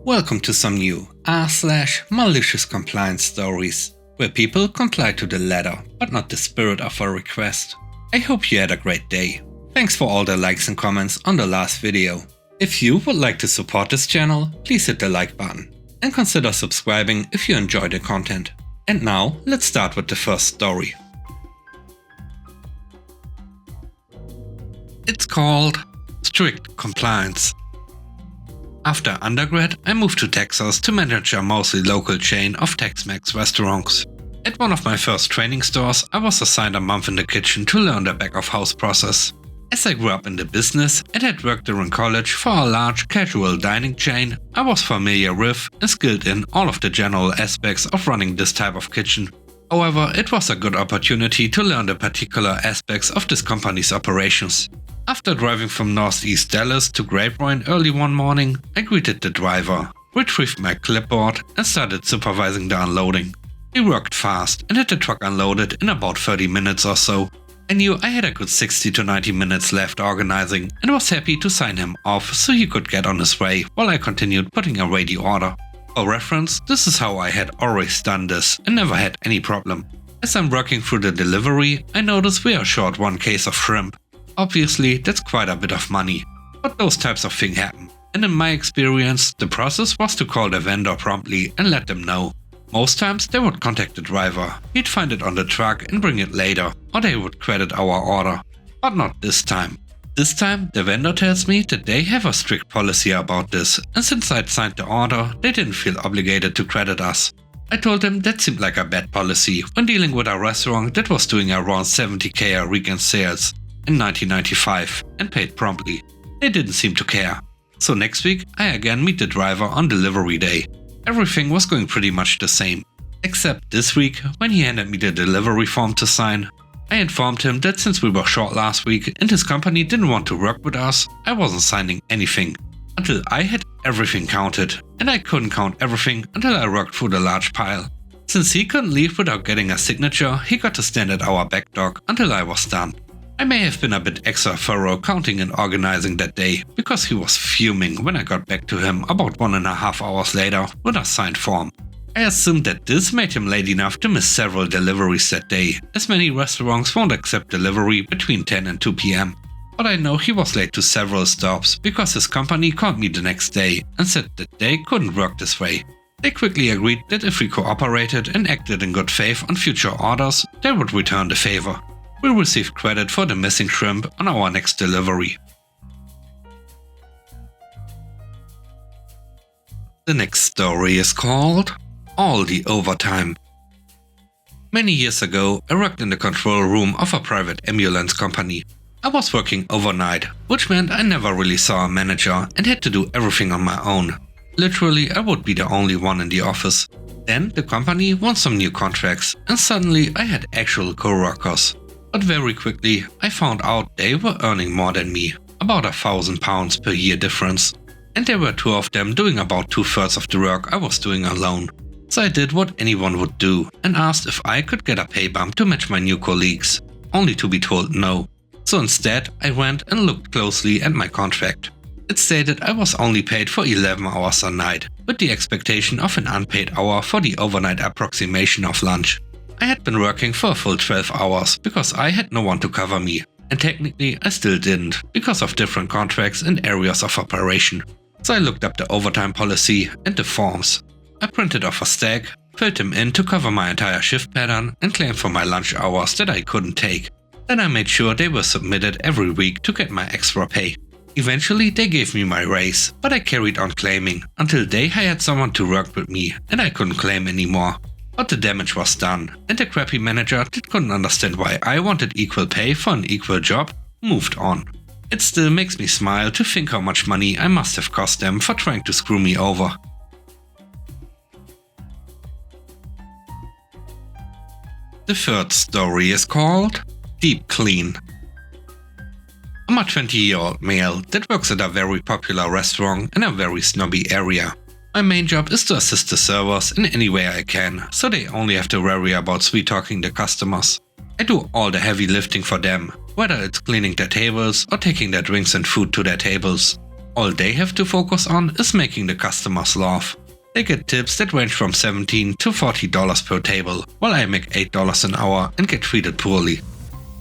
Welcome to some new r/malicious compliance stories, where people comply to the letter, but not the spirit of a request. I hope you had a great day. Thanks for all the likes and comments on the last video. If you would like to support this channel, please hit the like button and consider subscribing if you enjoy the content. And now, let's start with the first story. It's called Strict Compliance. After undergrad, I moved to Texas to manage a mostly local chain of Tex-Mex restaurants. At one of my first training stores, I was assigned a month in the kitchen to learn the back-of-house process. As I grew up in the business and had worked during college for a large casual dining chain, I was familiar with and skilled in all of the general aspects of running this type of kitchen. However, it was a good opportunity to learn the particular aspects of this company's operations. After driving from northeast Dallas to Grapevine early one morning, I greeted the driver, retrieved my clipboard and started supervising the unloading. He worked fast and had the truck unloaded in about 30 minutes or so. I knew I had a good 60 to 90 minutes left organizing and was happy to sign him off so he could get on his way while I continued putting away the order. For reference, this is how I had always done this and never had any problem. As I'm working through the delivery, I notice we are short one case of shrimp. Obviously, that's quite a bit of money, but those types of things happen. And in my experience, the process was to call the vendor promptly and let them know. Most times they would contact the driver, he'd find it on the truck and bring it later, or they would credit our order. But not this time. This time, the vendor tells me that they have a strict policy about this, and since I'd signed the order, they didn't feel obligated to credit us. I told them that seemed like a bad policy when dealing with a restaurant that was doing around 70k a week in sales in 1995 and paid promptly. They didn't seem to care. So next week, I again meet the driver on delivery day. Everything was going pretty much the same. Except this week, when he handed me the delivery form to sign. I informed him that since we were short last week and his company didn't want to work with us, I wasn't signing anything. Until I had everything counted. And I couldn't count everything until I worked through the large pile. Since he couldn't leave without getting a signature, he got to stand at our back dock until I was done. I may have been a bit extra thorough counting and organizing that day, because he was fuming when I got back to him about 1.5 hours later with a signed form. I assumed that this made him late enough to miss several deliveries that day, as many restaurants won't accept delivery between 10 and 2 p.m. But I know he was late to several stops because his company called me the next day and said that they couldn't work this way. They quickly agreed that if we cooperated and acted in good faith on future orders, they would return the favor. We received credit for the missing shrimp on our next delivery. The next story is called All the Overtime. Many years ago, I worked in the control room of a private ambulance company. I was working overnight, which meant I never really saw a manager and had to do everything on my own. Literally, I would be the only one in the office. Then the company won some new contracts and suddenly I had actual co-workers. But very quickly, I found out they were earning more than me, about £1,000 per year difference. And there were two of them doing about 2/3 of the work I was doing alone. So I did what anyone would do and asked if I could get a pay bump to match my new colleagues, only to be told no. So instead, I went and looked closely at my contract. It stated I was only paid for 11 hours a night, with the expectation of an unpaid hour for the overnight approximation of lunch. I had been working for a full 12 hours because I had no one to cover me, and technically I still didn't because of different contracts and areas of operation. So I looked up the overtime policy and the forms. I printed off a stack, filled them in to cover my entire shift pattern and claimed for my lunch hours that I couldn't take. Then I made sure they were submitted every week to get my extra pay. Eventually they gave me my raise, but I carried on claiming until they hired someone to work with me and I couldn't claim anymore. But the damage was done, and the crappy manager that couldn't understand why I wanted equal pay for an equal job moved on. It still makes me smile to think how much money I must have cost them for trying to screw me over. The third story is called Deep Clean. I'm a 20-year-old male that works at a very popular restaurant in a very snobby area. My main job is to assist the servers in any way I can, so they only have to worry about sweet-talking the customers. I do all the heavy lifting for them, whether it's cleaning their tables or taking their drinks and food to their tables. All they have to focus on is making the customers laugh. They get tips that range from $17 to $40 per table, while I make $8 an hour and get treated poorly.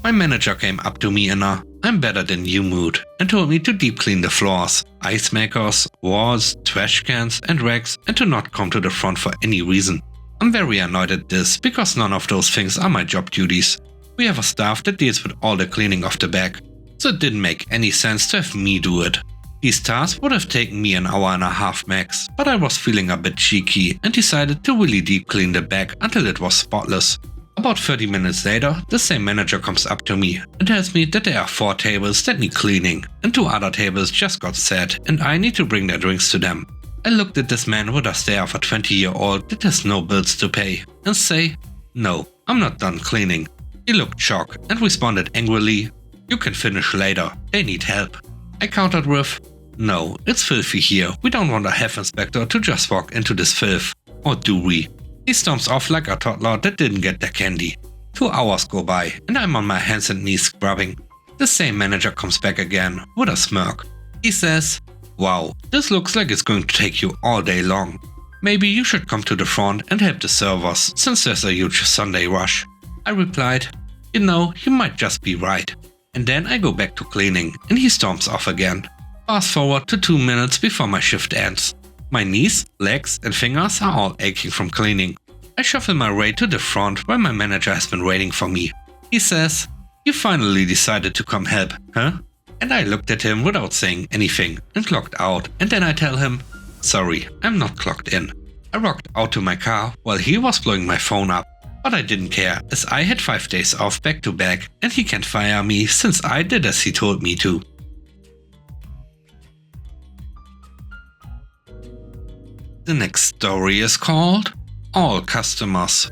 My manager came up to me in a "I'm better than you" mood and told me to deep clean the floors, ice makers, walls, trash cans and racks, and to not come to the front for any reason. I'm very annoyed at this because none of those things are my job duties. We have a staff that deals with all the cleaning of the back, so it didn't make any sense to have me do it. These tasks would have taken me an hour and a half max, but I was feeling a bit cheeky and decided to really deep clean the back until it was spotless. About 30 minutes later, the same manager comes up to me and tells me that there are 4 tables that need cleaning and 2 other tables just got set and I need to bring their drinks to them. I looked at this man with a stare of a 20-year-old that has no bills to pay and say, "No, I'm not done cleaning." He looked shocked and responded angrily, "You can finish later, they need help." I countered with, "No, it's filthy here, we don't want a health inspector to just walk into this filth. Or do we?" He storms off like a toddler that didn't get their candy. 2 hours go by and I'm on my hands and knees scrubbing. The same manager comes back again with a smirk. He says, "Wow, this looks like it's going to take you all day long. Maybe you should come to the front and help the servers since there's a huge Sunday rush." I replied, "You know, you might just be right." And then I go back to cleaning and he storms off again. Fast forward to 2 minutes before my shift ends. My knees, legs and fingers are all aching from cleaning. I shuffle my way to the front where my manager has been waiting for me. He says, "You finally decided to come help, huh?" And I looked at him without saying anything and clocked out, and then I tell him, "Sorry, I'm not clocked in." I rocked out to my car while he was blowing my phone up. But I didn't care as I had 5 days off back to back and he can't fire me since I did as he told me to. The next story is called All Customers.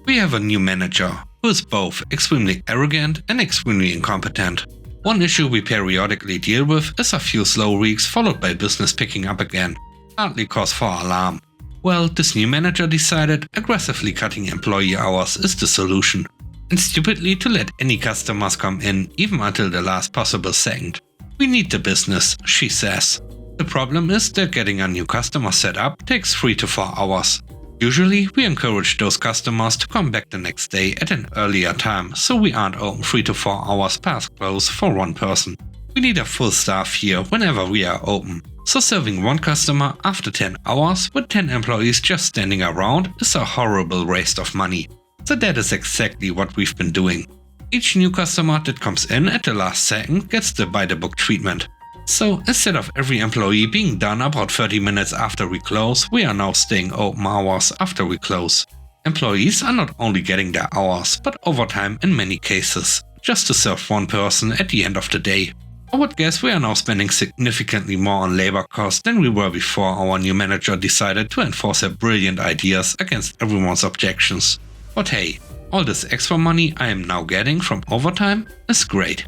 We have a new manager who is both extremely arrogant and extremely incompetent. One issue we periodically deal with is a few slow weeks followed by business picking up again. Hardly cause for alarm. Well, this new manager decided aggressively cutting employee hours is the solution, and stupidly to let any customers come in even until the last possible second. "We need the business," she says. The problem is that getting a new customer set up takes 3 to 4 hours. Usually we encourage those customers to come back the next day at an earlier time, so we aren't open 3 to 4 hours past close for one person. We need a full staff here whenever we are open. So serving one customer after 10 hours with 10 employees just standing around is a horrible waste of money. So that is exactly what we've been doing. Each new customer that comes in at the last second gets the by the book treatment. So instead of every employee being done about 30 minutes after we close, we are now staying open hours after we close. Employees are not only getting their hours, but overtime in many cases, just to serve one person at the end of the day. I would guess we are now spending significantly more on labor costs than we were before our new manager decided to enforce her brilliant ideas against everyone's objections. But hey, all this extra money I am now getting from overtime is great.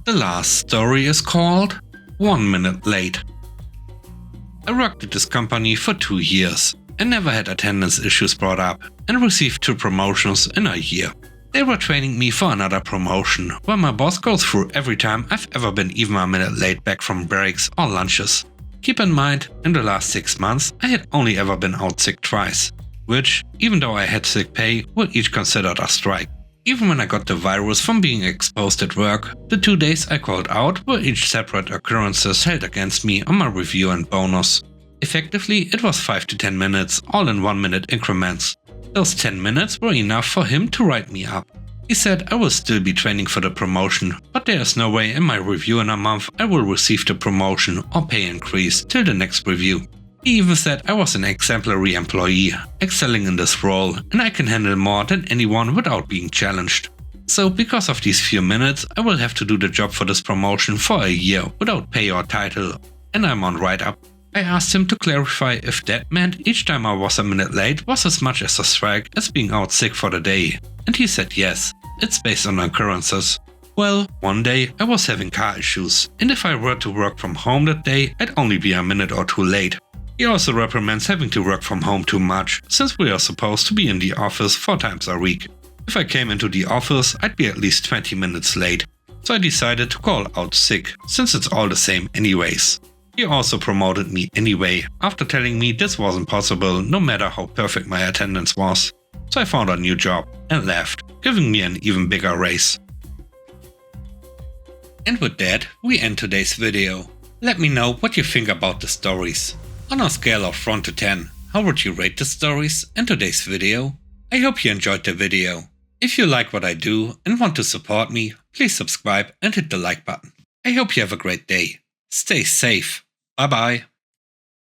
The last story is called 1 minute late. I worked at this company for 2 years and never had attendance issues brought up and received 2 promotions in a year. They were training me for another promotion where my boss goes through every time I've ever been even a minute late back from breaks or lunches. Keep in mind, in the last 6 months I had only ever been out sick twice, which, even though I had sick pay, were each considered a strike. Even when I got the virus from being exposed at work, the 2 days I called out were each separate occurrences held against me on my review and bonus. Effectively, it was 5 to 10 minutes, all in 1 minute increments. Those 10 minutes were enough for him to write me up. He said I will still be training for the promotion, but there is no way in my review in a month I will receive the promotion or pay increase till the next review. He even said I was an exemplary employee, excelling in this role, and I can handle more than anyone without being challenged. So because of these few minutes, I will have to do the job for this promotion for a year without pay or title, and I'm on write-up. I asked him to clarify if that meant each time I was a minute late was as much as a strike as being out sick for the day, and he said yes, it's based on occurrences. Well, one day I was having car issues, and if I were to work from home that day, I'd only be a minute or 2 late. He also reprimands having to work from home too much, since we are supposed to be in the office 4 times a week. If I came into the office, I'd be at least 20 minutes late. so I decided to call out sick, since it's all the same anyways. He also promoted me anyway, after telling me this wasn't possible no matter how perfect my attendance was. So I found a new job and left, giving me an even bigger raise. And with that, we end today's video. Let me know what you think about the stories. On a scale of 1 to 10, how would you rate the stories and today's video? I hope you enjoyed the video. If you like what I do and want to support me, please subscribe and hit the like button. I hope you have a great day. Stay safe. Bye bye.